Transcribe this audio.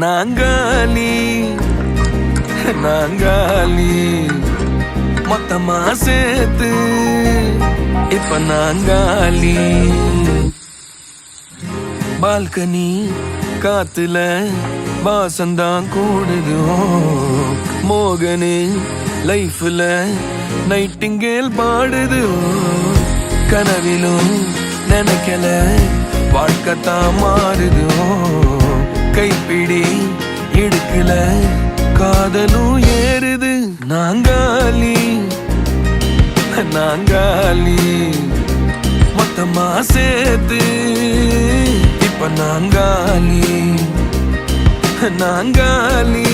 நாங்காலி நாங்காலி மொத்தமா சேர்த்து இப்ப நாங்காலி. பால்கனி காத்துல வாசந்தான் கூடுது. மோகனு லைஃப்ல நைட்டிங்கேல் பாடுது. கனவிலும் நினைக்கல வாழ்க்கத்தான் மாறுது. கைப்பிடி இடுக்கல காதலும் ஏறுது. நாங்காலி நாங்காலி மொத்தமா சேர்த்து இப்ப நாங்காலி நாங்காலி.